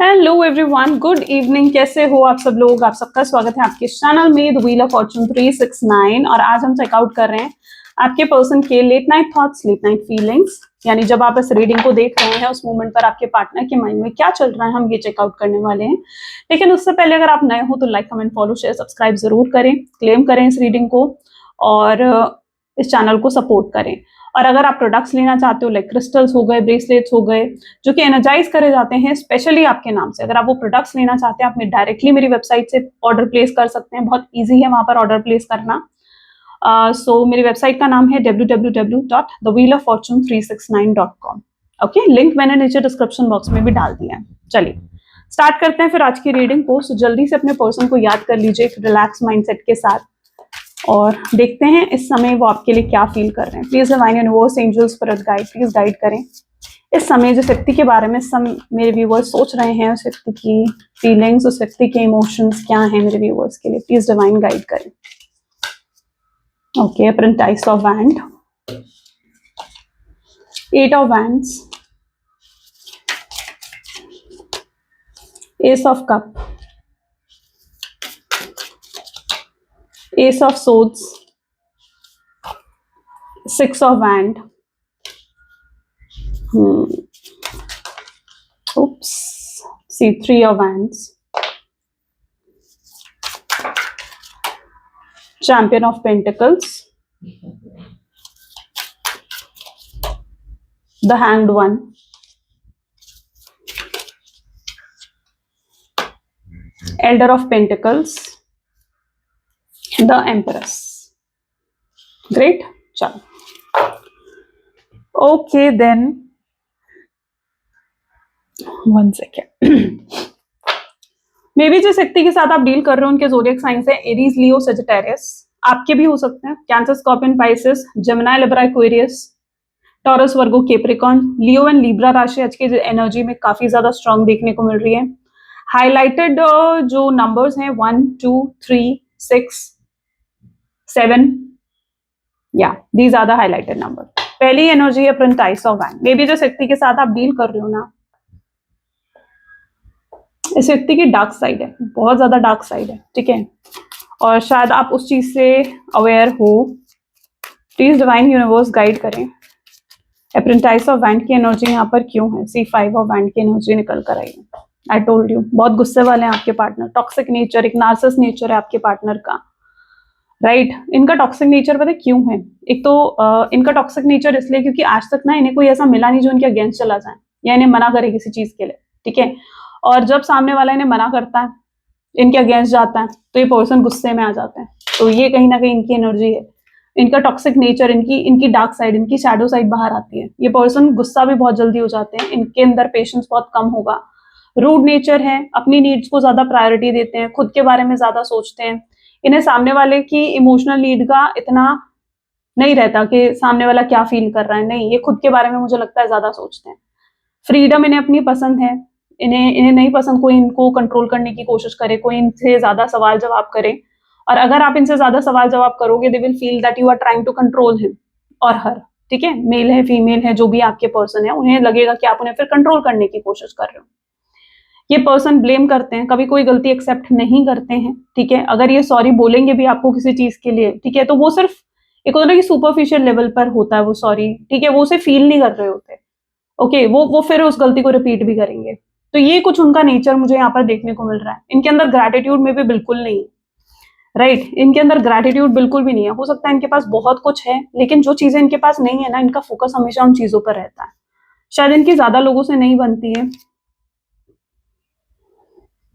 Hello everyone, good evening. कैसे हो आप सब लोग? आप सबका स्वागत है आपके चैनल में द व्हील ऑफ फॉर्चून 369। और आज हम चेकआउट कर रहे हैं आपके पर्सन के late night thoughts, late night feelings. यानी जब आप इस रीडिंग को देख रहे हैं उस मोमेंट पर आपके पार्टनर के माइंड में क्या चल रहा है, हम ये चेकआउट करने वाले हैं। लेकिन उससे पहले अगर आप नए हो तो like, comment, follow, share, subscribe जरूर करें, क्लेम करें इस रीडिंग को और इस चैनल को सपोर्ट करें। और अगर आप प्रोडक्ट्स लेना चाहते हो, लाइक क्रिस्टल्स हो गए, ब्रेसलेट्स हो गए, जो कि एनर्जाइज करे जाते हैं स्पेशली आपके नाम से, अगर आप वो प्रोडक्ट्स लेना चाहते हैं, आप डायरेक्टली मेरी वेबसाइट से ऑर्डर प्लेस कर सकते हैं। बहुत ईजी है वहां पर ऑर्डर प्लेस करना। सो मेरी वेबसाइट का नाम है www.thewheeloffortune369.com। ओके, लिंक मैंने नीचे डिस्क्रिप्शन बॉक्स में भी डाल दिया है। चलिए स्टार्ट करते हैं फिर आज की रीडिंग को। सो जल्दी से अपने पर्सन को याद कर लीजिए रिलैक्स माइंडसेट के साथ और देखते हैं इस समय वो आपके लिए क्या फील कर रहे हैं। Please divine universe, angels, spirit guide, please guide करें इस समय जिस व्यक्ति के बारे में मेरे व्यूवर्स सोच रहे हैं, उस व्यक्ति की फीलिंग्स, उस व्यक्ति के इमोशंस क्या हैं मेरे व्यूवर्स के लिए। प्लीज डिवाइन गाइड करें। Okay, apprentice of wand, 8 of wands, S of cup, S of swords, 6 of wand, oops, see 3 of wands, champion of pentacles, the hanged one, elder of pentacles, the empress. Great, chalo. Okay, then 1 second. May be जिस व्यक्ति के साथ आप deal कर रहे हो उनके zodiac science है एरीज, लियो, सेजिटेरियस। आपके भी हो सकते हैं cancer, scorpion, Pisces, Gemini, Libra, Aquarius, taurus, Virgo, Capricorn, Leo and Libra राशि आज की एनर्जी में काफी ज्यादा स्ट्रांग देखने को मिल रही है। हाईलाइटेड जो नंबर्स हैं 1, 2, 3, 6, 7, या these are the highlighted number. पहली एनर्जी है apprentice of wand. Maybe जिस व्यक्ति के साथ आप डील कर रहे हो ना, इस व्यक्ति की डार्क साइड है, बहुत ज्यादा डार्क साइड है, ठीक है, और शायद आप उस चीज से अवेयर हो। प्लीज डिवाइन यूनिवर्स गाइड करें अप्रेंटिस ऑफ वैंड की एनर्जी यहाँ पर क्यों है। C5 ऑफ वैंड की एनर्जी निकल कर आई है। आई टोल्ड यू, बहुत गुस्से वाले हैं आपके पार्टनर, टॉक्सिक नेचर, एक नार्सिसिस्ट नेचर है आपके पार्टनर का, राइट। इनका टॉक्सिक नेचर पता है क्यों है? एक तो इनका टॉक्सिक नेचर इसलिए क्योंकि आज तक ना इन्हें कोई ऐसा मिला नहीं जो इनके अगेंस्ट चला जाए या इन्हें मना करे किसी चीज के लिए, ठीक है। और जब सामने वाला इन्हें मना करता है, इनके अगेंस्ट जाता है, तो ये पर्सन गुस्से में आ जाते हैं। तो ये कहीं ना कहीं इनकी एनर्जी है, इनका टॉक्सिक नेचर, इनकी डार्क साइड, इनकी शैडो साइड बाहर आती है। ये पर्सन गुस्सा भी बहुत जल्दी हो जाते हैं, इनके अंदर पेशेंस बहुत कम होगा, रूड नेचर है, अपनी नीड्स को ज्यादा प्रायोरिटी देते हैं, खुद के बारे में ज्यादा सोचते हैं। इन्हें सामने वाले की इमोशनल नीड का इतना नहीं रहता कि सामने वाला क्या फील कर रहा है, नहीं, ये खुद के बारे में मुझे लगता है ज्यादा सोचते हैं। फ्रीडम इन्हें अपनी पसंद है, इन्हें नहीं पसंद कोई इनको कंट्रोल करने की कोशिश करे, कोई इनसे ज्यादा सवाल जवाब करे। और अगर आप इनसे ज्यादा सवाल जवाब करोगे, they will feel that you are trying to control him और हर, ठीक है। मेल है, फीमेल है, जो भी आपके पर्सन है, उन्हें लगेगा कि आप उन्हें फिर कंट्रोल करने की कोशिश कर रहे हो। ये पर्सन ब्लेम करते हैं, कभी कोई गलती एक्सेप्ट नहीं करते हैं, ठीक है। अगर ये सॉरी बोलेंगे भी आपको किसी चीज के लिए, ठीक है, तो वो सिर्फ एक होता है कि सुपरफिशियल लेवल पर होता है वो सॉरी, ठीक है, वो उसे फील नहीं कर रहे होते। ओके, वो फिर उस गलती को रिपीट भी करेंगे। तो ये कुछ उनका नेचर मुझे यहाँ पर देखने को मिल रहा है। इनके अंदर ग्रैटिट्यूड में भी बिल्कुल नहीं, राइट, इनके अंदर ग्रैटिट्यूड बिल्कुल भी नहीं है। हो सकता है इनके पास बहुत कुछ है, लेकिन जो चीजें इनके पास नहीं है ना, इनका फोकस हमेशा उन चीजों पर रहता है। शायद इनकी ज्यादा लोगों से नहीं बनती है,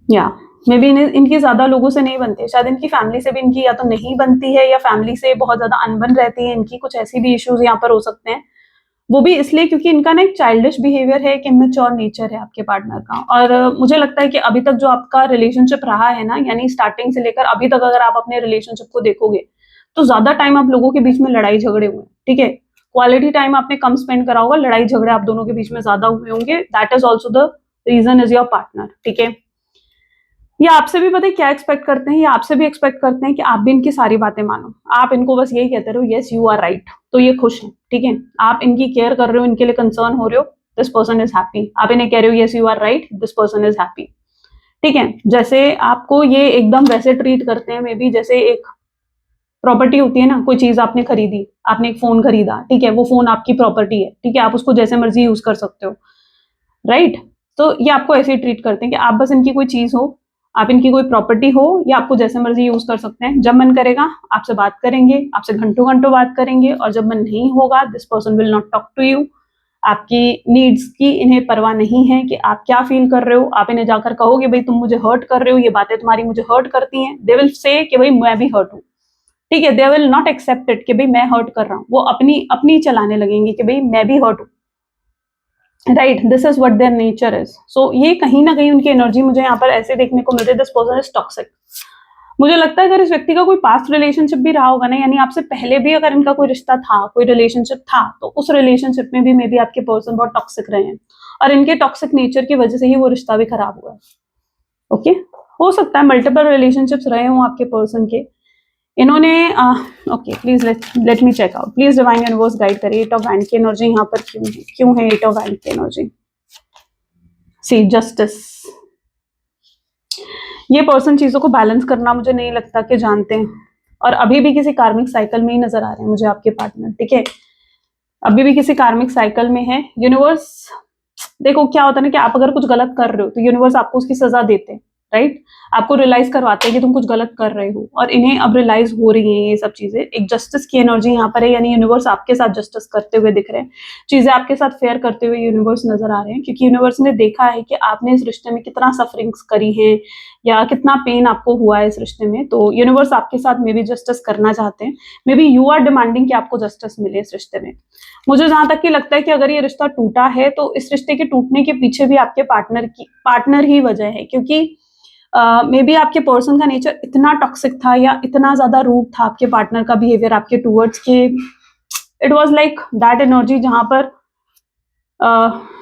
या मे बी इनकी ज्यादा लोगों से नहीं बनती है, शायद इनकी फैमिली से भी इनकी या तो नहीं बनती है, या फैमिली से बहुत ज्यादा अनबन रहती है इनकी। कुछ ऐसी भी इश्यूज यहाँ पर हो सकते हैं, वो भी इसलिए क्योंकि इनका ना एक चाइल्डिश बिहेवियर है, एक इमेच्योर नेचर है आपके पार्टनर का। और मुझे लगता है कि अभी तक जो आपका रिलेशनशिप रहा है ना, यानी स्टार्टिंग से लेकर अभी तक अगर आप अपने रिलेशनशिप को देखोगे, तो ज्यादा टाइम आप लोगों के बीच में लड़ाई झगड़े हुए, ठीक है। क्वालिटी टाइम आपने कम स्पेंड करा होगा, लड़ाई झगड़े आप दोनों के बीच में ज्यादा हुए होंगे। That is also the reason is your partner, ठीक है। ये आपसे भी पता है क्या एक्सपेक्ट करते हैं, ये आपसे भी एक्सपेक्ट करते हैं कि आप भी इनकी सारी बातें मानो। आप इनको बस यही कहते रहो, यस यू आर राइट, तो ये खुश हैं, ठीक है। आप इनकी केयर कर रहे हो, इनके लिए कंसर्न हो रहे हो, दिस पर्सन इज हैप्पी। आप इन्हें कह रहे हो yes you are right, this person is happy. ठीक है, जैसे आपको ये एकदम वैसे ट्रीट करते हैं, मे बी जैसे एक प्रॉपर्टी होती है ना, कोई चीज आपने खरीदी, आपने एक फोन खरीदा, ठीक है, वो फोन आपकी प्रॉपर्टी है, ठीक है, आप उसको जैसे मर्जी यूज कर सकते हो, राइट। तो ये आपको ऐसे ही ट्रीट करते हैं कि आप बस इनकी कोई चीज हो, आप इनकी कोई प्रॉपर्टी हो, या आपको जैसे मर्जी यूज कर सकते हैं। जब मन करेगा आपसे बात करेंगे, आपसे घंटों घंटों बात करेंगे, और जब मन नहीं होगा this person will not talk to you. आपकी नीड्स की इन्हें परवाह नहीं है कि आप क्या फील कर रहे हो। आप इन्हें जाकर कहोगे भाई तुम मुझे हर्ट कर रहे हो, ये बातें तुम्हारी मुझे हर्ट करती हैं, दे विल से कि भाई मैं भी हर्ट हूँ, ठीक है। They will not accept it कि भाई मैं हर्ट कर रहा हूँ, वो अपनी अपनी चलाने लगेंगे कि भाई मैं भी हर्ट हूँ, right. This is what their nature is. So ये कहीं ना कहीं उनकी एनर्जी मुझे यहाँ पर ऐसे देखने को मिल रही है, दिस पर्सन इज टॉक्सिक। मुझे लगता है अगर इस व्यक्ति का कोई पास्ट रिलेशनशिप भी रहा होगा ना, यानी आपसे पहले भी अगर इनका कोई रिश्ता था, कोई रिलेशनशिप था, तो उस रिलेशनशिप में भी मे बी आपके पर्सन बहुत टॉक्सिक रहे हैं, और इनके टॉक्सिक नेचर की वजह से ही वो रिश्ता भी खराब हुआ है। ओके, हो सकता है मल्टीपल रिलेशनशिप्स रहे हों आपके पर्सन के। इन्होंने okay, please let me check out, please divine universe guide करिए एट ऑफ वैंड की एनर्जी यहाँ पर क्यों है एट ऑफ वैंड की एनर्जी। सी जस्टिस, ये पर्सन चीजों को बैलेंस करना मुझे नहीं लगता कि जानते हैं, और अभी भी किसी कार्मिक साइकिल में ही नजर आ रहे हैं मुझे आपके पार्टनर, ठीक है, अभी भी किसी कार्मिक साइकिल में है। यूनिवर्स, देखो क्या होता है ना कि आप अगर कुछ गलत कर रहे हो तो यूनिवर्स आपको उसकी सजा देते हैं, राइट। आपको रियलाइज करवाते हैं कि तुम कुछ गलत कर रहे हो, और इन्हें अब रियलाइज हो रही है ये सब चीजें। एक जस्टिस की एनर्जी यहाँ पर है, यानी यूनिवर्स आपके साथ जस्टिस करते हुए दिख रहे हैं, चीजें आपके साथ फेयर करते हुए यूनिवर्स नजर आ रहे हैं, क्योंकि यूनिवर्स ने देखा है कि आपने इस रिश्ते में कितना सफरिंग्स करी है, या कितना पेन आपको हुआ है इस रिश्ते में। तो यूनिवर्स आपके साथ मे बी जस्टिस करना चाहते हैं, maybe you are demanding कि आपको जस्टिस मिले इस रिश्ते में। मुझे जहां तक कि लगता है कि अगर ये रिश्ता टूटा है तो इस रिश्ते के टूटने के पीछे भी आपके पार्टनर ही वजह है, क्योंकि मे बी आपके पर्सन का नेचर इतना टॉक्सिक था, या इतना ज्यादा रूड था आपके पार्टनर का बिहेवियर आपके टूवर्ड्स के, it was like that energy जहां पर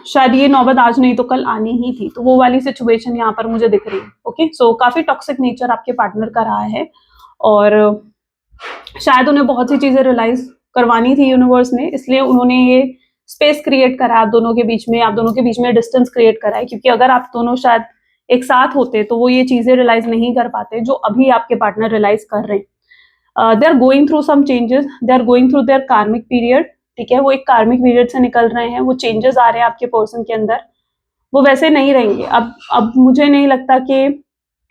शायद ये नौबत आज नहीं तो कल आनी ही थी। तो वो वाली सिचुएशन यहाँ पर मुझे दिख रही है। ओके, सो काफी टॉक्सिक नेचर आपके पार्टनर का रहा है, और शायद उन्हें बहुत सी चीजें रियलाइज करवानी थी यूनिवर्स ने, इसलिए उन्होंने ये स्पेस क्रिएट करा आप दोनों के बीच में, आप दोनों के बीच में डिस्टेंस क्रिएट करा है, क्योंकि अगर आप दोनों शायद एक साथ होते तो वो ये चीजें रियलाइज नहीं कर पाते जो अभी आपके पार्टनर रियलाइज कर रहे हैं। They are going through some changes, they are going through their karmic period, ठीक है, वो एक कार्मिक पीरियड से निकल रहे हैं, वो चेंजेस आ रहे हैं आपके पर्सन के अंदर, वो वैसे नहीं रहेंगे अब मुझे नहीं लगता कि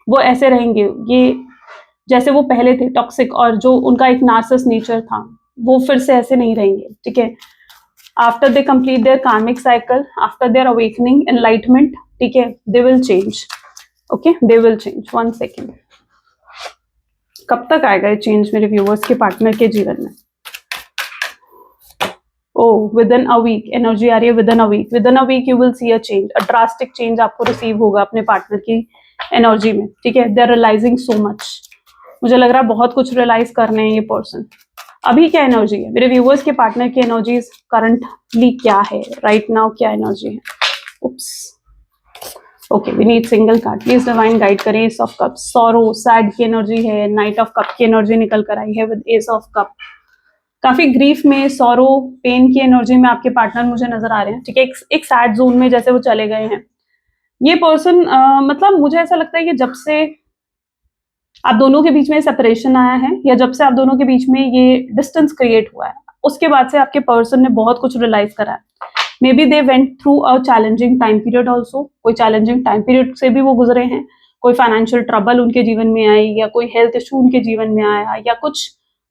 वो ऐसे रहेंगे, ये जैसे वो पहले थे टॉक्सिक, और जो उनका एक नार्सिस नेचर था वो फिर से ऐसे नहीं रहेंगे, ठीक है। आफ्टर दे कंप्लीट देयर कार्मिक cycle, after their awakening enlightenment, ठीक है, they will change. Okay, they will change. 1 second, कब तक आएगा ये चेंज मेरे व्यूवर्स के पार्टनर के जीवन में? Oh, within a week, energy आ रही है within a week, within a week you will see a change, a drastic change आपको रिसीव होगा अपने पार्टनर की एनर्जी में, ठीक है। They are realising so much, मुझे लग रहा है बहुत कुछ रियलाइज करने हैं ये पर्सन। अभी क्या एनर्जी है मेरे व्यूवर्स के पार्टनर की एनर्जीज करंटली क्या है, राइट नाउ क्या एनर्जी है? Oops, okay, we need single card, please divine guide करें। Ace of cup, sorrow sad की एनर्जी है, नाइट ऑफ कप की एनर्जी निकल कर आई है विद एस ऑफ कप। काफी ग्रीफ में, सॉरो, पेन की एनर्जी में आपके पार्टनर मुझे नजर आ रहे हैं, ठीक है, एक सैड जोन में जैसे वो चले गए हैं ये पर्सन। मतलब मुझे ऐसा लगता है कि जब से आप दोनों के बीच में सेपरेशन आया है, या जब से आप दोनों के बीच में ये डिस्टेंस क्रिएट हुआ है, उसके बाद से आपके पर्सन ने बहुत कुछ रियलाइज करा है। Maybe they went through a challenging time period also, कोई चैलेंजिंग टाइम पीरियड से भी वो गुजरे हैं, कोई फाइनेंशियल ट्रबल उनके जीवन में आई, या कोई हेल्थ इशू उनके जीवन में आया, या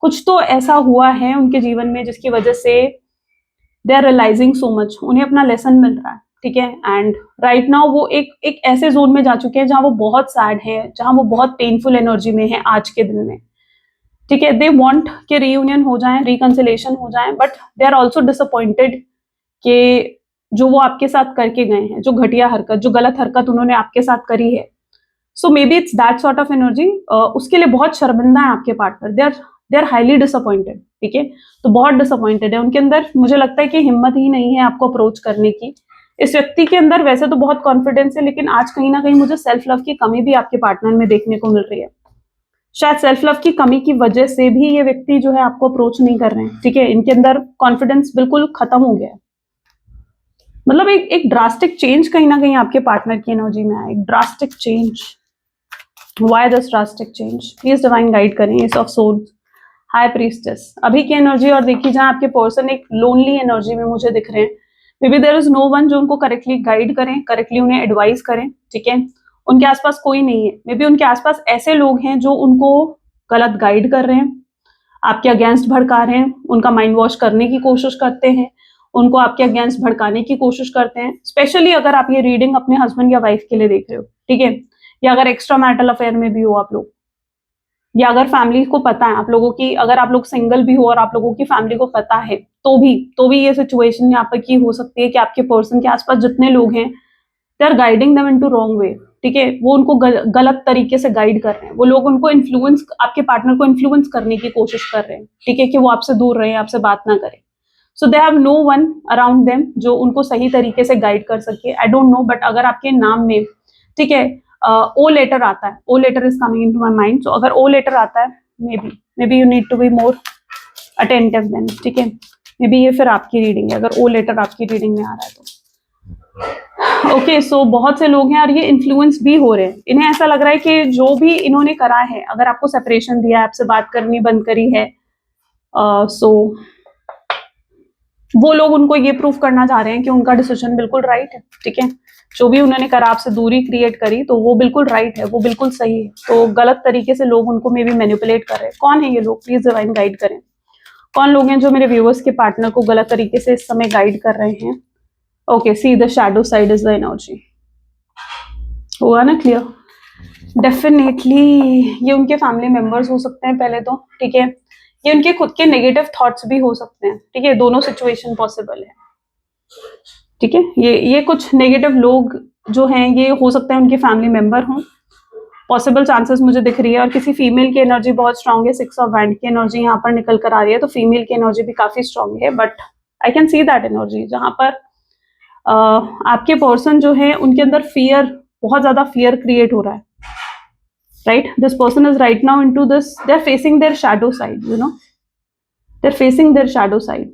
कुछ तो ऐसा हुआ है उनके जीवन में जिसकी वजह से they are realising so much, उन्हें अपना लेसन मिल रहा है, ठीक है। एंड राइट नाउ वो एक ऐसे जोन में जा चुके हैं जहां वो बहुत सैड है, जहां वो बहुत पेनफुल एनर्जी में है आज के दिन में, ठीक है। दे वांट के रीयूनियन हो जाए, रिकंसिलेशन हो जाए, but they are also disappointed कि जो वो आपके साथ करके गए हैं, जो घटिया हरकत, जो गलत हरकत उन्होंने आपके साथ करी है। So maybe it's that sort of energy. उसके लिए बहुत शर्मिंदा है आपके partner, they are highly disappointed, ठीक है। तो बहुत डिसअपॉइंटेड है, उनके अंदर मुझे लगता है कि हिम्मत ही नहीं है आपको अप्रोच करने की। इस व्यक्ति के अंदर वैसे तो बहुत कॉन्फिडेंस है, लेकिन आज कहीं ना कहीं मुझे सेल्फ लव की कमी भी आपके पार्टनर में देखने को मिल रही है। शायद सेल्फ लव की कमी की वजह से भी ये व्यक्ति जो है आपको अप्रोच नहीं कर रहे हैं, ठीक है। इनके अंदर कॉन्फिडेंस बिल्कुल खत्म हो गया है, मतलब एक ड्रास्टिक चेंज कहीं ना कहीं आपके पार्टनर की एनर्जी में आया, एक drastic change. Why this drastic change? Please divine guide करें। Ace of swords, high priestess, अभी की एनर्जी। और देखिए जहां आपके पर्सन एक लोनली एनर्जी में मुझे दिख रहे हैं, maybe there is no one जो उनको करेक्टली गाइड करें, करेक्टली उन्हें एडवाइस करें, ठीक है। उनके आसपास कोई नहीं है, मे बी उनके आसपास ऐसे लोग हैं जो उनको गलत गाइड कर रहे हैं, आपके अगेंस्ट भड़का रहे हैं, उनका माइंड वॉश करने की कोशिश करते हैं, उनको आपके अगेंस्ट भड़काने की कोशिश करते हैं। स्पेशली अगर आप ये रीडिंग अपने हस्बैंड या वाइफ के लिए देख रहे हो, ठीक है, या अगर एक्स्ट्रा मैरिटल अफेयर में भी हो आप लोग, या अगर फैमिली को पता है आप लोगों की, अगर आप लोग सिंगल भी हो और आप लोगों की फैमिली को पता है, तो भी ये सिचुएशन यहाँ पर की हो सकती है कि आपके पर्सन के आसपास जितने लोग हैं, they are guiding them into wrong way, ठीक है। वो उनको गलत तरीके से गाइड कर रहे हैं, वो लोग उनको इन्फ्लुएंस, आपके पार्टनर को इन्फ्लुएंस करने की कोशिश कर रहे हैं, ठीक है, कि वो आपसे दूर रहे, आपसे बात ना करें। So they have no one around them जो उनको सही तरीके से गाइड कर सके। आई डोंट नो, बट अगर आपके नाम में, ठीक है, ओ लेटर आता है, O letter is coming into my mind, so अगर ओ लेटर आता है, maybe you need to be more attentive then, ठीक है। मे बी ये फिर आपकी रीडिंग है, अगर ओ लेटर आपकी रीडिंग में आ रहा है तो ओके। सो बहुत से लोग हैं और ये इन्फ्लुएंस भी हो रहे हैं, इन्हें ऐसा लग रहा है कि जो भी इन्होंने करा है, अगर आपको सेपरेशन दिया है, आपसे बात करनी बंद करी है, सो वो लोग उनको ये प्रूफ करना चाह रहे हैं कि उनका डिसीजन बिल्कुल राइट है, ठीक है। जो भी उन्होंने करा, आपसे दूरी क्रिएट करी, तो वो बिल्कुल राइट है, वो बिल्कुल सही है। तो गलत तरीके से लोग उनको मे बी मैनिपुलेट कर रहे हैं। कौन है ये लोग? प्लीज डिवाइन गाइड करें। कौन लोग हैं जो मेरे व्यूअर्स के पार्टनर को गलत तरीके से इस समय गाइड कर रहे हैं? Okay, see the shadow side is the energy. हुआ ना क्लियर? डेफिनेटली ये उनके फैमिली मेंबर्स हो सकते हैं पहले तो, ठीक है। ये उनके खुद के नेगेटिव थॉट्स भी हो सकते हैं, ठीक है। दोनों सिचुएशन पॉसिबल है, ठीक है। ये कुछ नेगेटिव लोग जो हैं, ये हो सकता है उनके फैमिली मेंबर हों, पॉसिबल चांसेस मुझे दिख रही है। और किसी फीमेल की एनर्जी बहुत स्ट्रांग है, 6 ऑफ वैंड की एनर्जी यहाँ पर निकल कर आ रही है, तो फीमेल की एनर्जी भी काफी स्ट्रांग है। But I can see that energy जहां पर आपके पर्सन जो है उनके अंदर फियर, बहुत ज्यादा फियर क्रिएट हो रहा है, right. This person is right now into this, they are facing their shadow side, you know, they are facing their shadow side.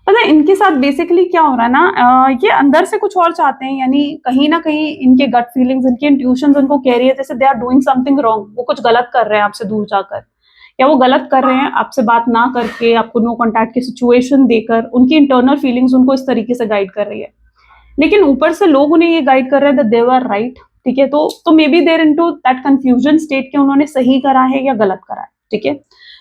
पता है इनके साथ बेसिकली क्या हो रहा है ना, ये अंदर से कुछ और चाहते हैं, यानी कहीं ना कहीं इनके गट फीलिंग्स, इनके इंट्यूशंस उनको कह रही है जैसे they are doing something wrong, वो कुछ गलत कर रहे हैं आपसे दूर जाकर, या वो गलत कर रहे हैं आपसे बात ना करके, आपको नो कॉन्टैक्ट की सिचुएशन देकर। उनकी इंटरनल फीलिंग्स उनको इस तरीके से गाइड कर रही है, लेकिन ऊपर से लोग उन्हें ये गाइड कर रहे हैं दैट दे आर राइट, ठीक है। तो maybe they're into that confusion state कि उन्होंने सही करा है या गलत करा है, ठीक है।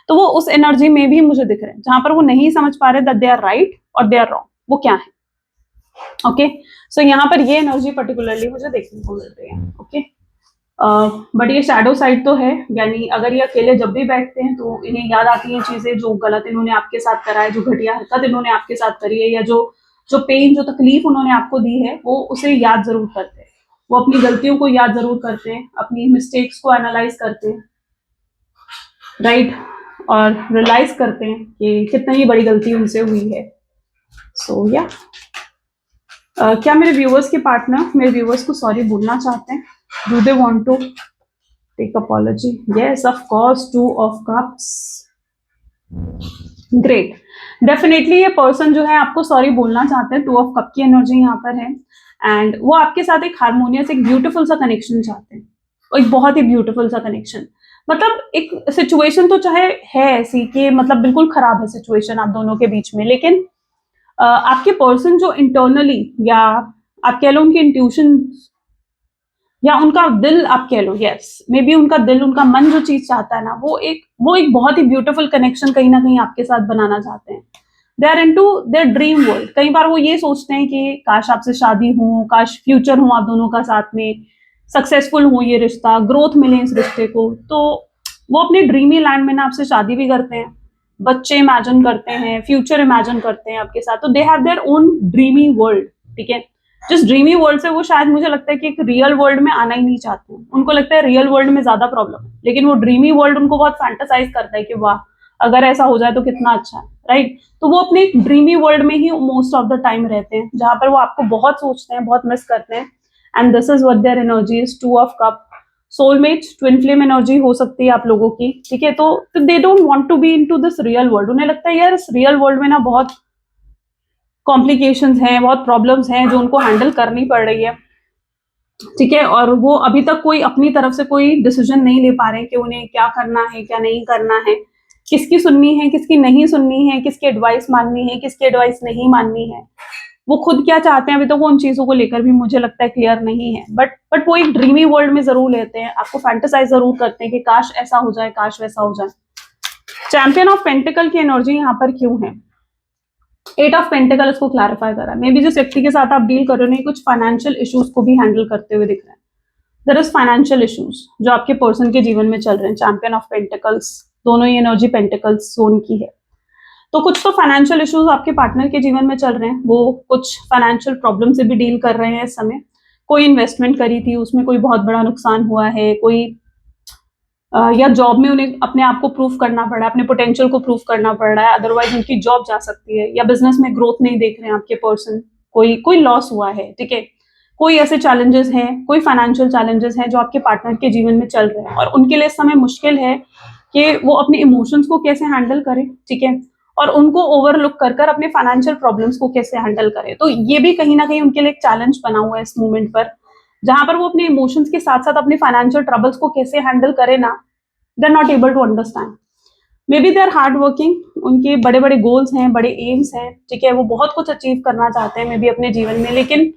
तो वो उस एनर्जी में भी मुझे दिख रहे हैं जहां पर वो नहीं समझ पा रहे दैट दे आर राइट और दे आर रॉन्ग, वो क्या है। ओके, सो यहाँ पर ये एनर्जी पर्टिकुलरली मुझे देखने को मिल रही है, ओके। बट ये शैडो साइड तो है, यानी अगर ये अकेले जब भी बैठते हैं तो इन्हें याद आती हैं चीजें जो गलत इन्होंने आपके साथ करा है, जो घटिया हरकत इन्होंने आपके साथ करी है, या जो जो पेन, जो तकलीफ उन्होंने आपको दी है, वो उसे याद जरूर करते हैं। वो अपनी गलतियों को याद जरूर करते हैं, अपनी मिस्टेक्स को एनालाइज करते हैं, राइट, और रियलाइज करते हैं कि कितनी ही बड़ी गलती उनसे हुई है। सो या क्या मेरे व्यूअर्स के पार्टनर मेरे व्यूअर्स को सॉरी बोलना चाहते हैं? Do they want to take apology? Yes, of course, 2 of cups, great. Definitely ये पर्सन जो है आपको सॉरी बोलना चाहते हैं, 2 ऑफ कप की एनर्जी यहाँ पर है, एंड वो आपके साथ एक हार्मोनियस, एक ब्यूटीफुल सा कनेक्शन चाहते हैं, एक बहुत ही ब्यूटीफुल सा कनेक्शन। मतलब एक सिचुएशन तो चाहे है ऐसी कि मतलब बिल्कुल खराब है सिचुएशन आप दोनों के बीच में, लेकिन आपके पर्सन जो इंटरनली, या आप कह लो उनके इंट्यूशन, या उनका दिल आप कह लो, यस, मे बी उनका दिल, उनका मन जो चीज चाहता है ना, वो एक बहुत ही ब्यूटीफुल कनेक्शन कहीं ना कहीं आपके साथ बनाना चाहते हैं। They are into their dream world. कई बार वो ये सोचते हैं कि काश आपसे शादी हो, काश फ्यूचर हो आप दोनों का साथ में, सक्सेसफुल हो ये रिश्ता, ग्रोथ मिले इस रिश्ते को। तो वो अपने ड्रीमी लैंड में ना आपसे शादी भी करते हैं, बच्चे इमेजिन करते हैं, फ्यूचर इमेजिन करते हैं आपके साथ। तो they have their own dreamy world, ठीक है। जिस ड्रीमी वर्ल्ड से वो शायद मुझे लगता है कि एक रियल वर्ल्ड में आना ही नहीं चाहते हैं, उनको लगता है रियल वर्ल्ड में ज्यादा प्रॉब्लम है, लेकिन वो ड्रीमी वर्ल्ड उनको बहुत फैंटासाइज करता है कि वाह अगर ऐसा हो जाए तो कितना अच्छा है, राइट। तो वो अपने ड्रीमी वर्ल्ड में ही मोस्ट ऑफ द टाइम रहते हैं, जहां पर वो आपको बहुत सोचते हैं, बहुत मिस करते हैं, and this is what their energy is, 2 of cup. Soulmates, twin flame energy हो सकती है आप लोगों की, ठीक है। तो they don't want to be into this real world. उन्हें लगता है यार इस रियल वर्ल्ड में ना बहुत कॉम्प्लिकेशंस हैं, बहुत प्रॉब्लम्स हैं जो उनको हैंडल करनी पड़ रही है, ठीक है। और वो अभी तक कोई अपनी तरफ से कोई डिसीजन नहीं ले पा रहे हैं कि उन्हें क्या करना है, क्या नहीं करना है, किसकी सुननी है, किसकी नहीं सुननी है, किसकी एडवाइस माननी है, किसकी एडवाइस नहीं माननी है। वो खुद क्या चाहते हैं अभी तो वो उन चीजों को लेकर भी मुझे लगता है क्लियर नहीं है, बट वो एक ड्रीमी वर्ल्ड में जरूर लेते हैं, आपको फैंटेसाइज जरूर करते हैं कि काश ऐसा हो जाए, काश वैसा हो जाए। चैंपियन ऑफ पेंटिकल की एनर्जी यहाँ पर क्यों है? 8 ऑफ पेंटिकल इसको क्लैरिफाई करा, मे बी जिस व्यक्ति के साथ आप डील कर रहे हो कुछ फाइनेंशियल इश्यूज को भी हैंडल करते हुए दिख रहे हैं। देयर इज फाइनेंशियल इश्यूज जो आपके पर्सन के जीवन में चल रहे हैं। चैंपियन ऑफ पेंटिकल्स, दोनों ही एनर्जी पेंटिकल्स जोन की है, तो कुछ तो फाइनेंशियल इश्यूज आपके पार्टनर के जीवन में चल रहे हैं, वो कुछ फाइनेंशियल प्रॉब्लम से भी डील कर रहे हैं इस समय। कोई इन्वेस्टमेंट करी थी, उसमें कोई बहुत बड़ा नुकसान हुआ है, कोई या जॉब में उन्हें अपने आप को प्रूव करना पड़ा है, अपने पोटेंशियल को प्रूव करना पड़ रहा है, अदरवाइज उनकी जॉब जा सकती है, या बिजनेस में ग्रोथ नहीं देख रहे हैं आपके पर्सन, कोई लॉस हुआ है, ठीक है। कोई ऐसे चैलेंजेस हैं, कोई फाइनेंशियल चैलेंजेस हैं जो आपके पार्टनर के जीवन में चल रहे हैं, और उनके लिए इस समय मुश्किल है कि वो अपने इमोशंस को कैसे हैंडल करें, ठीक है, और उनको ओवरलुक कर अपने फाइनेंशियल प्रॉब्लम्स को कैसे हैंडल करें। तो ये भी कहीं ना कहीं उनके लिए एक चैलेंज बना हुआ है इस मूवमेंट पर, जहां पर वो अपने इमोशंस के साथ साथ अपने फाइनेंशियल ट्रबल्स को कैसे हैंडल करें ना, they are not able to understand. Maybe they are hard working, उनके बड़े बड़े गोल्स हैं, बड़े एम्स हैं, ठीक है, वो बहुत कुछ अचीव करना चाहते हैं मे बी अपने जीवन में, लेकिन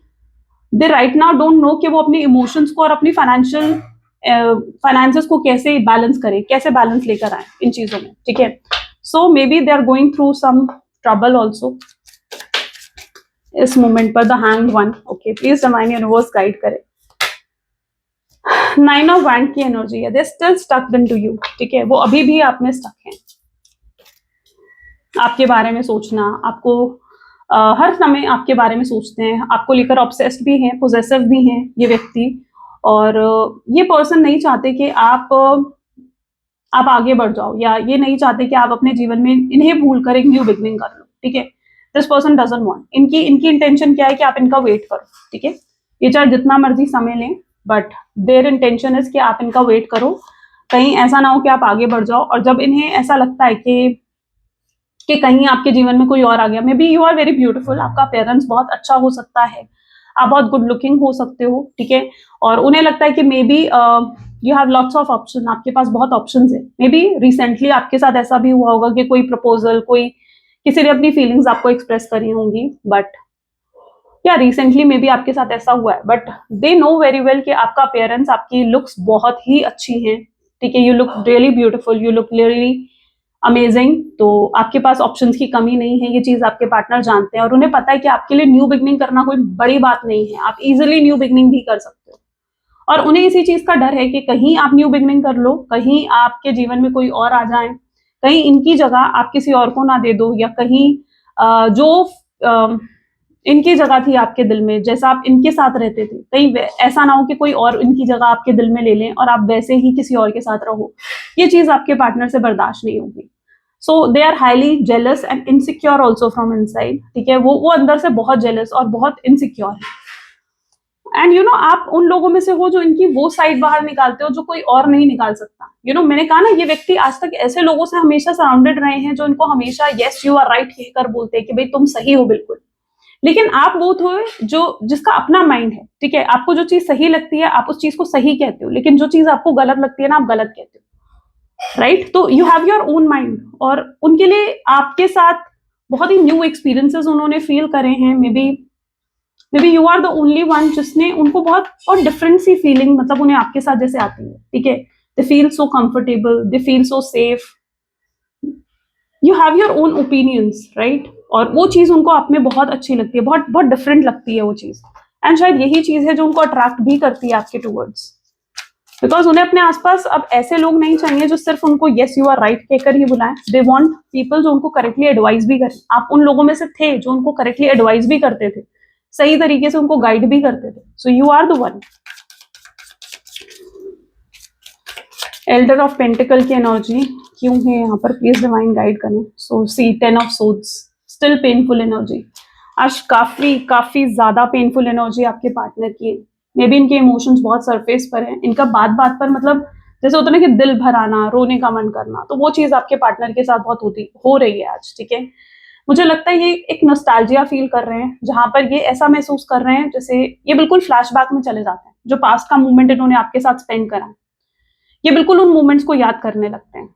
दे राइट नाउ डोंट नो कि वो अपने इमोशंस को और अपनी फाइनेंसेस को कैसे बैलेंस करें, कैसे बैलेंस लेकर आए इन चीजों में, ठीक है। So maybe they are going through some trouble also इस मोमेंट पर। The hanged one, okay, please divine universe guide करे। 9 ऑफ वैंड की एनर्जी है, they still stuck into you, ठीक है, वो अभी भी आप में स्टक हैं। आपके बारे में सोचना, आपको हर समय आपके बारे में सोचते हैं, आपको लेकर ऑब्सेस्ड भी हैं, पोजेसिव भी हैं ये व्यक्ति, और ये पर्सन नहीं चाहते कि आप आगे बढ़ जाओ, या ये नहीं चाहते कि आप अपने जीवन में इन्हें भूल कर एक न्यू बिगनिंग कर लो, ठीक है। दिस पर्सन डजंट वांट, इनकी इंटेंशन क्या है कि आप इनका वेट करो, ठीक है, ये चाहे जितना मर्जी समय लें, बट देयर इंटेंशन इज कि आप इनका वेट करो, कहीं ऐसा ना हो कि आप आगे बढ़ जाओ, और जब इन्हें ऐसा लगता है कि कहीं आपके जीवन में कोई और आ गया, maybe you are very beautiful, आपका अपेयरेंस बहुत अच्छा हो सकता है, आप बहुत गुड लुकिंग हो सकते हो, ठीक है, और उन्हें लगता है कि may be you have lots of option, आपके पास बहुत ऑप्शंस है। मे बी रिसेंटली आपके साथ ऐसा भी हुआ होगा कि कोई प्रपोजल, कोई किसी ने अपनी फीलिंग्स आपको एक्सप्रेस करी होंगी, बट या रिसेंटली मे बी आपके साथ ऐसा हुआ है, but they know very well कि आपका अपेयरेंस, आपकी लुक्स बहुत ही अच्छी हैं, ठीक है, you look really beautiful, you look really amazing, तो आपके पास ऑप्शंस की कमी नहीं है, ये चीज आपके पार्टनर जानते हैं, और उन्हें पता है कि आपके लिए न्यू बिगनिंग करना कोई बड़ी बात नहीं है, आप इजिली न्यू बिगनिंग भी कर सकते हो, और उन्हें इसी चीज का डर है कि कहीं आप न्यू बिगनिंग कर लो, कहीं आपके जीवन में कोई और आ जाए, कहीं इनकी जगह आप किसी और को ना दे दो, या कहीं जो इनकी जगह थी आपके दिल में, जैसा आप इनके साथ रहते थे, कहीं ऐसा ना हो कि कोई और इनकी जगह आपके दिल में ले लें और आप वैसे ही किसी और के साथ रहो, ये चीज आपके पार्टनर से बर्दाश्त नहीं होगी। So they are highly jealous and insecure also from inside, ठीक है, वो अंदर से बहुत जेलस और बहुत इनसिक्योर है, एंड यू नो आप उन लोगों में से हो जो इनकी वो साइड बाहर निकालते हो जो कोई और नहीं निकाल सकता। यू नो मैंने कहा ना, ये व्यक्ति आज तक ऐसे लोगों से हमेशा सराउंडेड रहे हैं जो इनको हमेशा यस यू आर राइट कहकर बोलते हैं कि भाई तुम सही हो बिल्कुल, लेकिन आप वो थे जो जिसका अपना माइंड है, ठीक है, आपको जो चीज सही लगती है आप उस चीज को सही कहते हो, लेकिन जो चीज आपको गलत लगती है ना आप गलत कहते हो, राइट। तो you have your own mind, और उनके लिए आपके साथ बहुत ही न्यू एक्सपीरियंसेस उन्होंने फील करे हैं, maybe you are the only one जिसने उनको बहुत और डिफरेंट सी फीलिंग, मतलब उन्हें आपके साथ जैसे आती है, ठीक है, they feel so comfortable, they feel so safe, you have your own opinions, right, और वो चीज उनको आप में बहुत अच्छी लगती है, बहुत बहुत डिफरेंट लगती है वो चीज, एंड शायद यही चीज है जो उनको अट्रैक्ट भी करती है आपके टूवर्ड्स, बिकॉज उन्हें अपने आसपास अब ऐसे लोग नहीं चाहिए जो सिर्फ उनको यस यू आर राइट कहकर ही बुलाएं, दे वांट पीपल जो उनको करेक्टली एडवाइस भी करें। आप उन लोगों में से थे जो उनको करेक्टली एडवाइस भी करते थे, सही तरीके से उनको गाइड भी करते थे, so you are the one. Elder of pentacle की एनर्जी क्यों है यहाँ पर, प्लीज डिवाइन गाइड करें। So see 10 of swords, still painful energy, आज काफी ज्यादा पेनफुल एनर्जी आपके पार्टनर की है, मे बी इनके इमोशंस बहुत सरफेस पर हैं, इनका बात बात पर मतलब जैसे होता है ना कि दिल भर आना, रोने का मन करना, तो वो चीज आपके पार्टनर के साथ बहुत हो रही है आज, ठीक है। मुझे लगता है ये एक नॉस्टैल्जिया फील कर रहे हैं, जहां पर ये ऐसा महसूस कर रहे हैं जैसे ये बिल्कुल फ्लैशबैक में चले जाते हैं। जो पास्ट का मोमेंट इन्होंने आपके साथ स्पेंड करा, ये बिल्कुल उन मोमेंट्स को याद करने लगते हैं।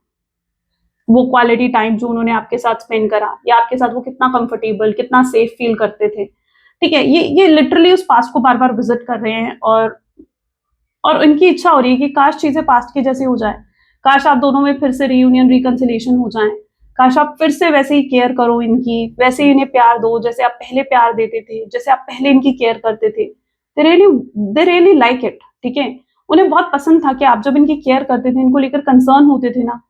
वो क्वालिटी टाइम जो उन्होंने आपके साथ स्पेंड करा, या आपके साथ वो कितना कंफर्टेबल, कितना सेफ फील करते थे। ठीक है, ये लिटरली उस पास्ट को बार बार विजिट कर रहे हैं, और इनकी इच्छा हो रही है कि काश चीजें पास्ट की जैसी हो जाए, काश आप दोनों में फिर से रियूनियन, रिकंसिलिएशन हो जाए, काश आप फिर से वैसे ही केयर करो इनकी, वैसे ही इन्हें प्यार दो जैसे आप पहले प्यार देते थे, जैसे आप पहले इनकी केयर करते थे। They really like it. ठीक है, उन्हें बहुत पसंद था कि आप जब इनकी केयर करते थे, इनको लेकर कंसर्न होते थे ना,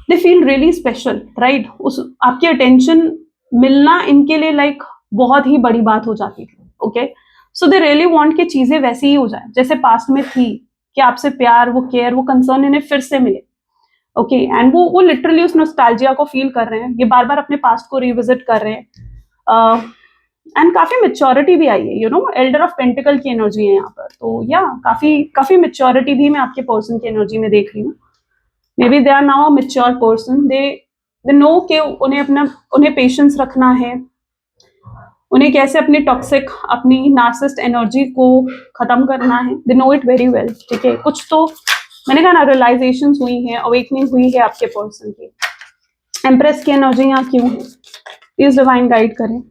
they feel really special, right. उस आपकी अटेंशन मिलना इनके लिए लाइक बहुत ही बड़ी बात हो जाती थी। Okay, so they really want कि चीजें वैसी ही हो जाए जैसे पास्ट में थी, कि आपसे प्यार, वो केयर, वो कंसर्न इन्हें फिर से मिले। ओके, एंड वो लिटरली उस नॉस्टैल्जिया को फील कर रहे हैं, ये बार बार अपने पास्ट को रिविजिट कर रहे हैं। एंड काफी मेच्योरिटी भी आई है, you know, Elder of pentacle की एनर्जी है यहाँ पर। तो या काफी काफी मेच्योरिटी भी मैं आपके पर्सन की एनर्जी में देख रही हूँ। Maybe they are now a mature person. They know कि उन्हें पेशेंस रखना है, उन्हें कैसे अपनी टॉक्सिक, अपनी नार्सिसिस्ट एनर्जी को खत्म करना है। They know it very well. ठीक है, कुछ तो मैंने कहा ना, रियलाइजेशंस हुई है, अवेकनिंग हुई है आपके पर्सन की। एम्प्रेस की एनर्जी यहाँ क्यों है, प्लीज डिवाइन गाइड करें।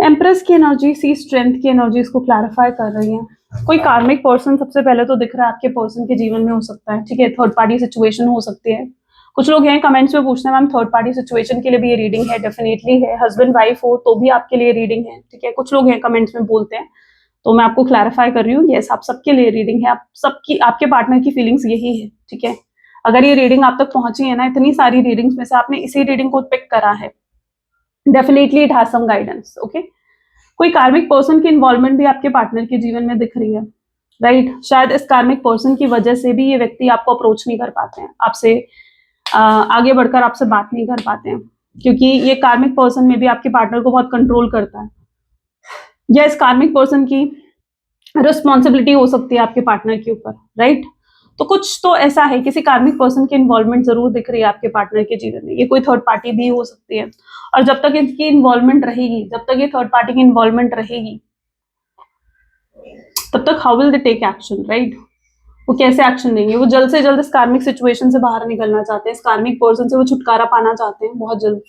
एम्प्रेस की एनर्जी सी स्ट्रेंथ की एनर्जी इसको क्लैरिफाई कर रही है। कोई कार्मिक पर्सन सबसे पहले तो दिख रहा है आपके पर्सन के जीवन में हो सकता है। ठीक है, थर्ड पार्टी सिचुएशन हो सकती है। कुछ लोग हैं कमेंट्स में पूछते हैं मैम थर्ड पार्टी सिचुएशन के लिए भी ये रीडिंग है। डेफिनेटली है, हस्बैंड वाइफ हो तो भी आपके लिए रीडिंग है। ठीक है, कुछ लोग हैं कमेंट्स में बोलते हैं, तो मैं आपको क्लैरिफाई कर रही हूँ, यस आप सबके लिए रीडिंग है। आप सबकी, आपके पार्टनर की फीलिंग्स यही है। ठीक है, अगर ये रीडिंग आप तक पहुंची है ना, इतनी सारी रीडिंग्स में से आपने इसी रीडिंग को पिक करा है, definitely it has some guidance. Okay, कोई कार्मिक पर्सन की इन्वॉल्वमेंट भी आपके पार्टनर के जीवन में दिख रही है, राइट। शायद इस कार्मिक पर्सन की वजह से भी ये व्यक्ति आपको अप्रोच नहीं कर पाते हैं, आपसे आगे बढ़कर आपसे बात नहीं कर पाते हैं, क्योंकि ये कार्मिक पर्सन में भी आपके पार्टनर को बहुत कंट्रोल करता है, या इस कार्मिक पर्सन की रिस्पॉन्सिबिलिटी हो सकती है आपके पार्टनर के ऊपर, राइट। तो कुछ तो ऐसा है, किसी कार्मिक पर्सन की इन्वॉल्वमेंट जरूर दिख रही है आपके पार्टनर के जीवन में। ये कोई थर्ड पार्टी भी हो सकती है, और जब तक इसकी इन्वॉल्वमेंट रहेगी, जब तक ये थर्ड पार्टी की इन्वॉल्वमेंट रहेगी, तब तक how will they take action, right. वो कैसे एक्शन लेंगे? वो जल्द से जल्द इस कार्मिक सिचुएशन से बाहर निकलना चाहते हैं, इस कार्मिक पर्सन से वो छुटकारा पाना चाहते हैं बहुत जल्द।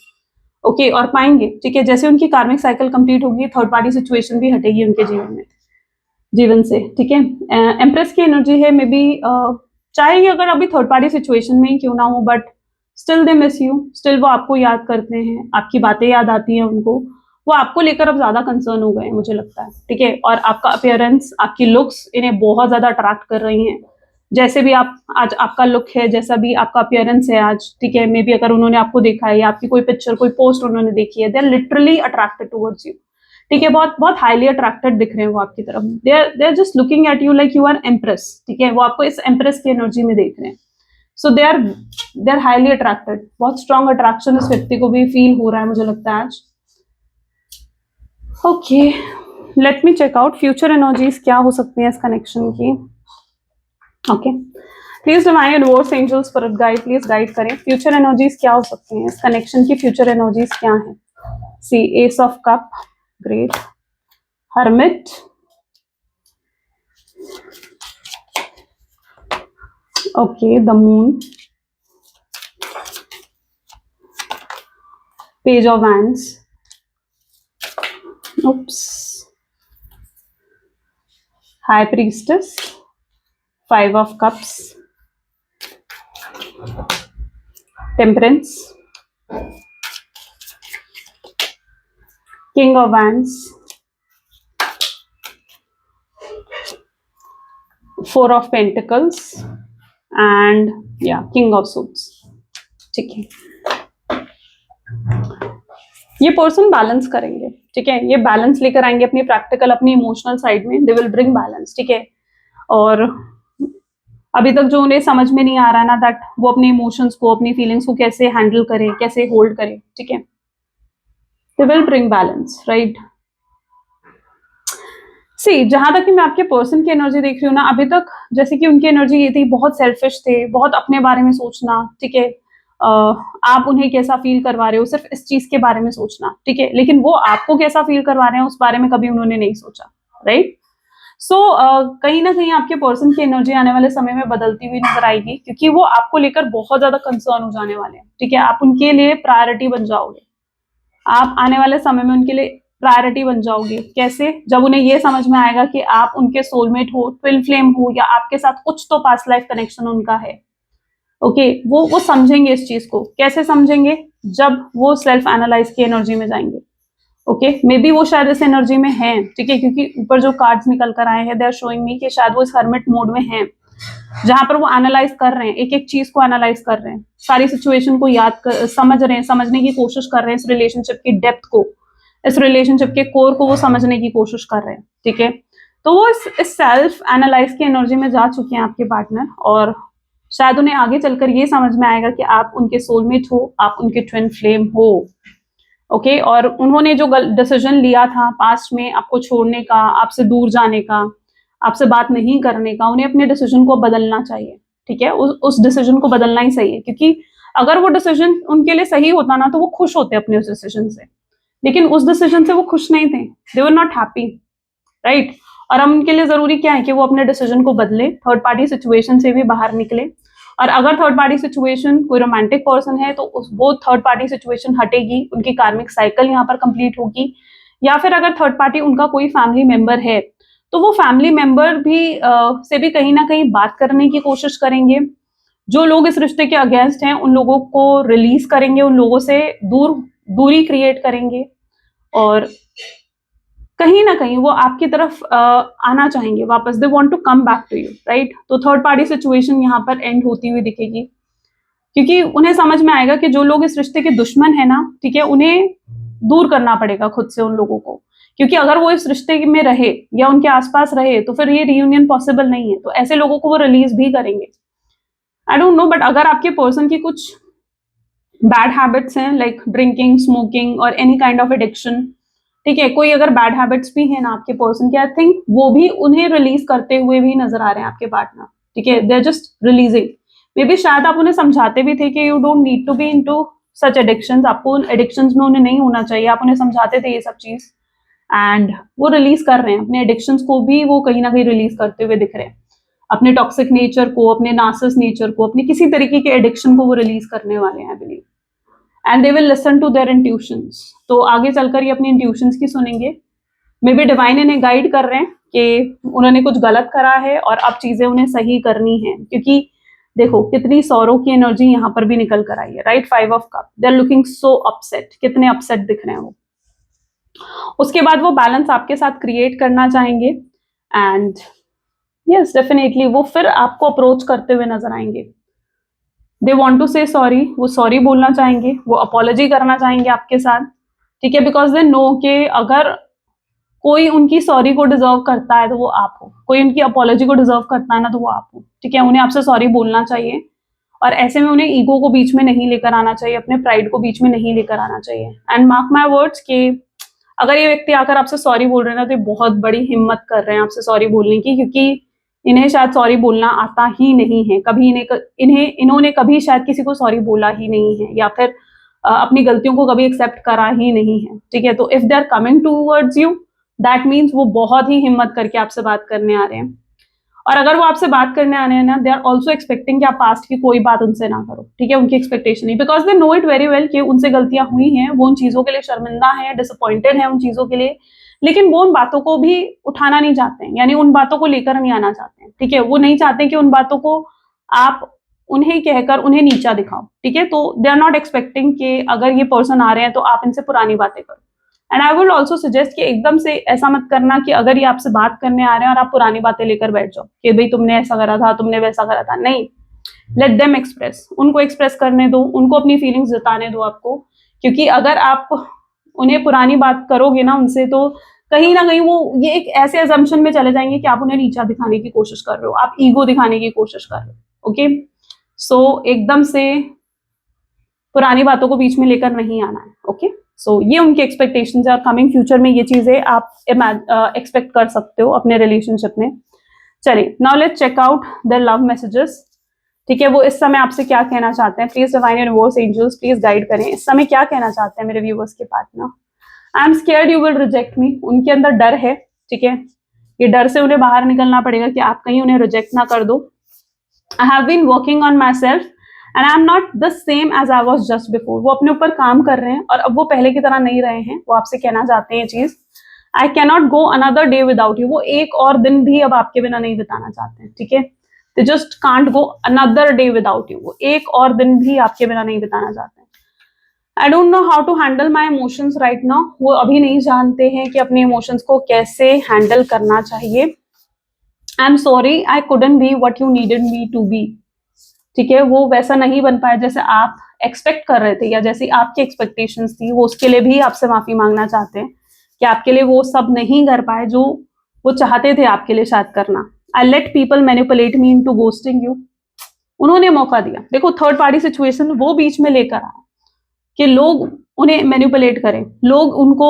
ओके, और पाएंगे। ठीक है, जैसे उनकी कार्मिक साइकिल कंप्लीट होगी, थर्ड पार्टी सिचुएशन भी हटेगी उनके जीवन से। ठीक है, एम्प्रेस की एनर्जी है, मे बी चाहे ये अगर अभी थर्ड पार्टी सिचुएशन में ही क्यों ना हो, but still they miss you, still वो आपको याद करते हैं, आपकी बातें याद आती हैं उनको। वो आपको लेकर अब ज्यादा कंसर्न हो गए हैं मुझे लगता है। ठीक है, और आपका अपीयरेंस, आपकी लुक्स इन्हें बहुत ज्यादा अट्रैक्ट कर रही हैं। जैसे भी आप आज आपका लुक है, जैसा भी आपका अपीयरेंस है आज, ठीक है, मे बी अगर उन्होंने आपको देखा है या आपकी कोई पिक्चर, कोई पोस्ट उन्होंने देखी है, they are literally attracted towards you. ठीक है, बहुत बहुत हाईली अट्रैक्टेड दिख रहे हैं वो आपकी तरफ। They are just looking at you like you are empress. ठीक है, वो आपको इस एम्प्रेस की एनर्जी में देख रहे हैं। सो दे आर हाईली अट्रैक्टेड, बहुत स्ट्रॉन्ग अट्रैक्शन इस व्यक्ति को भी फील हो रहा है मुझे लगता है आज। Okay, let me check out future energies क्या हो सकती है इस कनेक्शन की। Okay, please divine universe, angel, spirit guide, please guide करें फ्यूचर एनर्जीज क्या हो सकती हैं इस कनेक्शन की। फ्यूचर एनर्जीज क्या है? See ace of cup, great, hermit, okay, the moon, page of wands, oops, high priestess, 5 of cups, temperance, king of wands, 4 of pentacles, and yeah, king of swords। ठीक है, ये person balance करेंगे। ठीक है, ये balance लेकर आएंगे अपनी प्रैक्टिकल, अपनी इमोशनल साइड में। दे विल ब्रिंग बैलेंस। ठीक है, और अभी तक जो उन्हें समझ में नहीं आ रहा है ना, दैट वो अपने इमोशंस को, अपनी फीलिंग्स को कैसे हैंडल करे, कैसे होल्ड करे। ठीक है, they will bring balance, right. See, जहां तक कि मैं आपके पर्सन की एनर्जी देख रही हूँ ना, अभी तक जैसे कि उनकी एनर्जी ये थी, बहुत सेल्फिश थे, बहुत अपने बारे में सोचना। ठीक है, आप उन्हें कैसा फील करवा रहे हो, सिर्फ इस चीज के बारे में सोचना, ठीक है, लेकिन वो आपको कैसा फील करवा रहे हैं उस बारे में कभी उन्होंने नहीं सोचा, राइट। सो कहीं ना कहीं आपके पर्सन की एनर्जी आने वाले समय में बदलती हुई नजर आएगी, क्योंकि वो आपको लेकर बहुत ज्यादा कंसर्न हो जाने वाले हैं, ठीक है। आप उनके लिए प्रायोरिटी बन जाओगे, आप आने वाले समय में उनके लिए प्रायोरिटी बन जाओगे। कैसे? जब उन्हें ये समझ में आएगा कि आप उनके सोलमेट हो, ट्विन फ्लेम हो, या आपके साथ कुछ तो पास्ट लाइफ कनेक्शन उनका है। ओके, वो समझेंगे इस चीज को। कैसे समझेंगे? जब वो सेल्फ एनालाइज की एनर्जी में जाएंगे। ओके, मे बी वो शायद इस एनर्जी में है, ठीक है, क्योंकि ऊपर जो कार्ड्स निकल कर आए हैं दे आर शोइंग मी कि शायद वो इस हर्मिट मोड में हैं, जहां पर वो एनालाइज कर रहे हैं, एक एक चीज को एनालाइज कर रहे हैं, सारी सिचुएशन को याद कर, समझ रहे हैं, समझने की कोशिश कर रहे हैं, इस रिलेशनशिप की डेप्थ को, इस रिलेशनशिप के कोर को वो समझने की कोशिश कर रहे हैं, ठीक है। तो वो इस सेल्फ एनालाइज की एनर्जी में जा चुके हैं आपके पार्टनर, और शायद उन्हें आगे चलकर ये समझ में आएगा कि आप उनके सोलमेट हो, आप उनके ट्विन फ्लेम हो। ओके, और उन्होंने जो डिसीजन लिया था पास्ट में आपको छोड़ने का, आपसे दूर जाने का, आपसे बात नहीं करने का, उन्हें अपने डिसीजन को बदलना चाहिए, ठीक है। उस डिसीजन को बदलना ही सही है, क्योंकि अगर वो डिसीजन उनके लिए सही होता ना तो वो खुश होते अपने उस डिसीजन से, लेकिन उस डिसीजन से वो खुश नहीं थे, दे वर नॉट हैप्पी, राइट। और अब उनके लिए जरूरी क्या है कि वो अपने डिसीजन को बदले, थर्ड पार्टी सिचुएशन से भी बाहर निकले। और अगर थर्ड पार्टी सिचुएशन कोई रोमांटिक पर्सन है तो वो थर्ड पार्टी सिचुएशन हटेगी, उनकी कार्मिक साइकिल यहाँ पर कंप्लीट होगी। या फिर अगर थर्ड पार्टी उनका कोई फैमिली मेंबर है तो वो फैमिली मेंबर भी से भी कहीं ना कहीं बात करने की कोशिश करेंगे। जो लोग इस रिश्ते के अगेंस्ट हैं उन लोगों को रिलीज करेंगे, उन लोगों से दूरी क्रिएट करेंगे, और कहीं ना कहीं वो आपकी तरफ आना चाहेंगे वापस। They want to come back to you, right. तो थर्ड पार्टी सिचुएशन यहाँ पर एंड होती हुई दिखेगी, क्योंकि उन्हें समझ में आएगा कि जो लोग इस रिश्ते के दुश्मन है ना, ठीक है, उन्हें दूर करना पड़ेगा खुद से उन लोगों को, क्योंकि अगर वो इस रिश्ते में रहे या उनके आसपास रहे तो फिर ये रियूनियन पॉसिबल नहीं है, तो ऐसे लोगों को वो रिलीज भी करेंगे। आई डोंट नो, बट अगर आपके पर्सन की कुछ बैड हैबिट्स हैं लाइक ड्रिंकिंग, स्मोकिंग और एनी काइंड ऑफ एडिक्शन, ठीक है, कोई अगर बैड हैबिट्स भी है ना आपके पर्सन के, आई थिंक वो भी उन्हें रिलीज करते हुए भी नजर आ रहे हैं आपके पार्टनर, ठीक है। They are just releasing. Maybe शायद आप उन्हें समझाते भी थे कि you don't need to be into such addictions, आपको उन एडिक्शंस में उन्हें नहीं होना चाहिए, आप उन्हें समझाते थे ये सब चीज, एंड वो रिलीज कर रहे हैं अपने एडिक्शंस को भी, वो कहीं ना कहीं रिलीज करते हुए दिख रहे हैं, अपने टॉक्सिक नेचर को, अपने नार्सिस नेचर को, अपने किसी तरीके के एडिक्शन को वो रिलीज करने वाले हैं, I believe. And they will listen to their intuitions, तो आगे चलकर ये अपनी इंट्यूशंस की सुनेंगे। मे बी डिवाइन इन्हें गाइड कर रहे हैं कि उन्होंने कुछ गलत करा है और अब चीजें उन्हें सही करनी है, क्योंकि देखो कितनी सौरों की एनर्जी यहाँ पर भी निकल कर आई है, right. 5 of cup, they are looking so upset, कितने अपसेट दिख रहे हैं वो। उसके बाद वो बैलेंस आपके साथ क्रिएट करना चाहेंगे, एंड यस डेफिनेटली वो फिर आपको अप्रोच करते हुए नजर आएंगे। दे वॉन्ट टू से सॉरी, वो सॉरी बोलना चाहेंगे, वो अपॉलॉजी करना चाहेंगे आपके साथ, ठीक है, बिकॉज दे नो के अगर कोई उनकी सॉरी को डिजर्व करता है तो वो आप हो, कोई उनकी अपॉलॉजी को डिजर्व करता है ना तो वो आप हो, ठीक है। उन्हें आपसे सॉरी बोलना चाहिए, और ऐसे में उन्हें ईगो को बीच में नहीं लेकर आना चाहिए, अपने प्राइड को बीच में नहीं लेकर आना चाहिए। एंड मार्क माई वर्ड्स कि अगर ये व्यक्ति आकर आपसे सॉरी बोल रहे हैं ना तो ये बहुत बड़ी हिम्मत कर रहे हैं आपसे सॉरी बोलने की, क्योंकि इन्हें शायद सॉरी बोलना आता ही नहीं है, कभी इन्होंने कभी शायद किसी को सॉरी बोला ही नहीं है, या फिर अपनी गलतियों को कभी एक्सेप्ट करा ही नहीं है, ठीक है। तो if they are coming towards you, that means वो बहुत ही हिम्मत करके आपसे बात करने आ रहे हैं। और अगर वो आपसे बात करने आ रहे हैं ना, दे आर ऑल्सो एक्सपेक्टिंग कि आप पास्ट की कोई बात उनसे ना करो, ठीक है, उनकी एक्सपेक्टेशन नहीं, because they know it very well कि उनसे गलतियां हुई हैं, वो उन चीजों के लिए शर्मिंदा है, डिसअपॉइंटेड है उन चीजों के लिए, लेकिन वो उन बातों को भी उठाना नहीं चाहते हैं, यानी उन बातों को लेकर नहीं आना चाहते हैं, ठीक है। वो नहीं चाहते कि उन बातों को आप उन्हें कहकर उन्हें नीचा दिखाओ, ठीक है। तो दे आर नॉट एक्सपेक्टिंग कि अगर ये पर्सन आ रहे हैं तो आप इनसे पुरानी बातें करो। And I will also suggest कि एकदम से ऐसा मत करना कि अगर ये आपसे बात करने आ रहे हैं और आप पुरानी बातें लेकर बैठ जाओ कि भाई तुमने ऐसा करा था, तुमने वैसा करा था, नहीं। लेट देम एक्सप्रेस, उनको एक्सप्रेस करने दो, उनको अपनी फीलिंग्स जताने दो आपको, क्योंकि अगर आप उन्हें पुरानी बात करोगे ना उनसे तो कहीं ना कहीं वो ये एक ऐसे अजम्पशन में चले जाएंगे कि आप उन्हें नीचा दिखाने की कोशिश कर रहे हो, आप ईगो दिखाने की कोशिश कर रहे हो, ओके। सो एकदम से पुरानी बातों को बीच में लेकर नहीं आना है, ओके। सो ये उनकी एक्सपेक्टेशंस है, और कमिंग फ्यूचर में ये चीजें आप एक्सपेक्ट कर सकते हो अपने रिलेशनशिप में। चलिए now let's check out their love messages. ठीक है, वो इस समय आपसे क्या कहना चाहते हैं? Please divine universe angels please guide करें, इस समय क्या कहना चाहते हैं मेरे व्यूवर्स के partner? I am scared you will reject me, उनके अंदर डर है, ठीक है, ये डर से उन्हें बाहर निकलना पड़ेगा कि आप कहीं उन्हें रिजेक्ट ना कर दो। I have been working on myself and I am not the same as I was just before, वो अपने ऊपर काम कर रहे हैं और अब वो पहले की तरह नहीं रहे हैं, वो आपसे कहना चाहते हैं ये चीज। I can not go another day without you, वो एक और दिन भी अब आपके बिना नहीं बिताना चाहते हैं, ठीक है, they just can't go another day without you, वो एक और दिन भी आपके बिना नहीं बिताना चाहते हैं। I don't know how to handle my emotions right now, वो अभी नहीं जानते हैं कि अपने इमोशंस को कैसे हैंडल करना चाहिए। I am sorry I couldn't be what you needed me to be, ठीक है, वो वैसा नहीं बन पाया जैसे आप एक्सपेक्ट कर रहे थे या जैसी आपकी एक्सपेक्टेशंस थी, वो उसके लिए भी आपसे माफी मांगना चाहते हैं कि आपके लिए वो सब नहीं कर पाए जो वो चाहते थे आपके लिए शायद करना। I let people manipulate me into ghosting you, उन्होंने मौका दिया, देखो थर्ड पार्टी सिचुएशन वो बीच में लेकर आए कि लोग उन्हें मैनिपुलेट करें, लोग उनको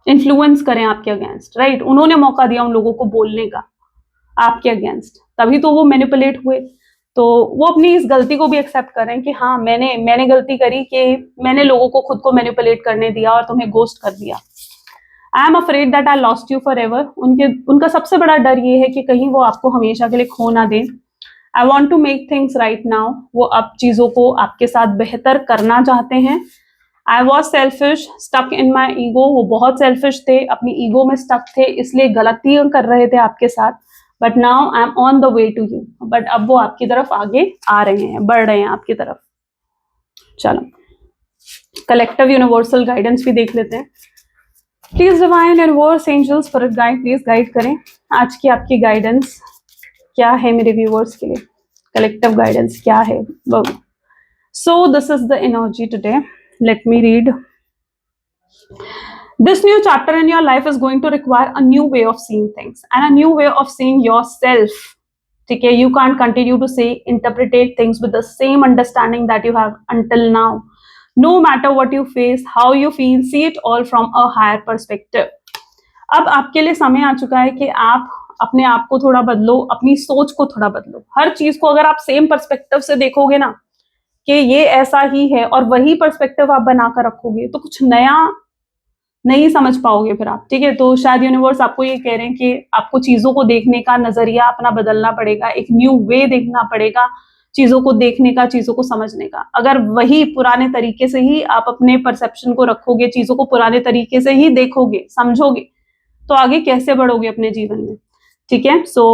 इन्फ्लुएंस करें आपके अगेंस्ट, राइट, उन्होंने मौका दिया उन लोगों को बोलने का आपके अगेंस्ट, तभी तो वो मैनिपुलेट हुए। तो वो अपनी इस गलती को भी एक्सेप्ट करें कि हाँ मैंने गलती करी कि मैंने लोगों को खुद को मैनिपुलेट करने दिया और तुम्हें गोस्ट कर दिया। I am afraid that I lost you for ever, उनका सबसे बड़ा डर ये है कि कहीं वो आपको हमेशा के लिए खो ना दें। I want to make things right now, वो अब चीजों को आपके साथ बेहतर करना चाहते हैं। I was selfish stuck in my ego, वो बहुत सेल्फिश थे, अपनी ईगो में स्टक थे, इसलिए गलतियां कर रहे थे आपके साथ। But now I am on the way to you, but अब वो आपकी तरफ आगे आ रहे हैं, बढ़ रहे हैं आपकी तरफ। चलो कलेक्टिव यूनिवर्सल गाइडेंस भी देख लेते हैं। Please divine universe angels spirit guide please guide करें, आज की आपकी गाइडेंस क्या है मेरे व्यूअर्स के लिए, कलेक्टिव गाइडेंस क्या है। So this is the energy today, let me read. This new chapter in your life is going to require a new way of seeing things and a new way of seeing yourself. ठीक है, you can't continue to say interpretate things with the same understanding that you have until now. No matter what you face, how you feel, see it all from a higher perspective. अब आपके लिए समय आ चुका है कि आप अपने आप को थोड़ा बदलो, अपनी सोच को थोड़ा बदलो। हर चीज को अगर आप सेम पर्सपेक्टिव से देखोगे ना कि ये ऐसा ही है और वही पर्सपेक्टिव आप बनाकर रखोगे तो कुछ नया नहीं समझ पाओगे फिर आप, ठीक है। तो शायद यूनिवर्स आपको ये कह रहे हैं कि आपको चीजों को देखने का नजरिया अपना बदलना पड़ेगा, एक न्यू वे देखना पड़ेगा चीजों को देखने का, चीजों को समझने का। अगर वही पुराने तरीके से ही आप अपने परसेप्शन को रखोगे, चीजों को पुराने तरीके से ही देखोगे, समझोगे, तो आगे कैसे बढ़ोगे अपने जीवन में, ठीक है। सो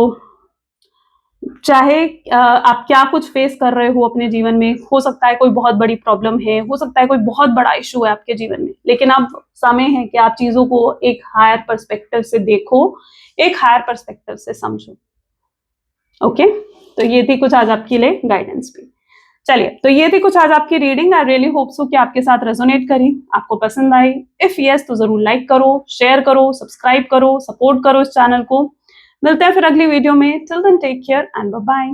चाहे आप क्या कुछ फेस कर रहे हो अपने जीवन में, हो सकता है कोई बहुत बड़ी प्रॉब्लम है, हो सकता है कोई बहुत बड़ा इशू है आपके जीवन में, लेकिन अब समय है कि आप चीजों को एक हायर पर्सपेक्टिव से देखो, एक हायर पर्सपेक्टिव से समझो। ओके, तो ये थी कुछ आज आपके लिए गाइडेंस भी। चलिए, तो ये थी कुछ आज आपकी reading. I really hope so कि आपके साथ रेजोनेट करी, आपको पसंद आई। इफ यस तो जरूर लाइक करो, शेयर करो, सब्सक्राइब करो, सपोर्ट करो इस चैनल को। मिलते हैं फिर अगली वीडियो में। Till then take care and bye bye.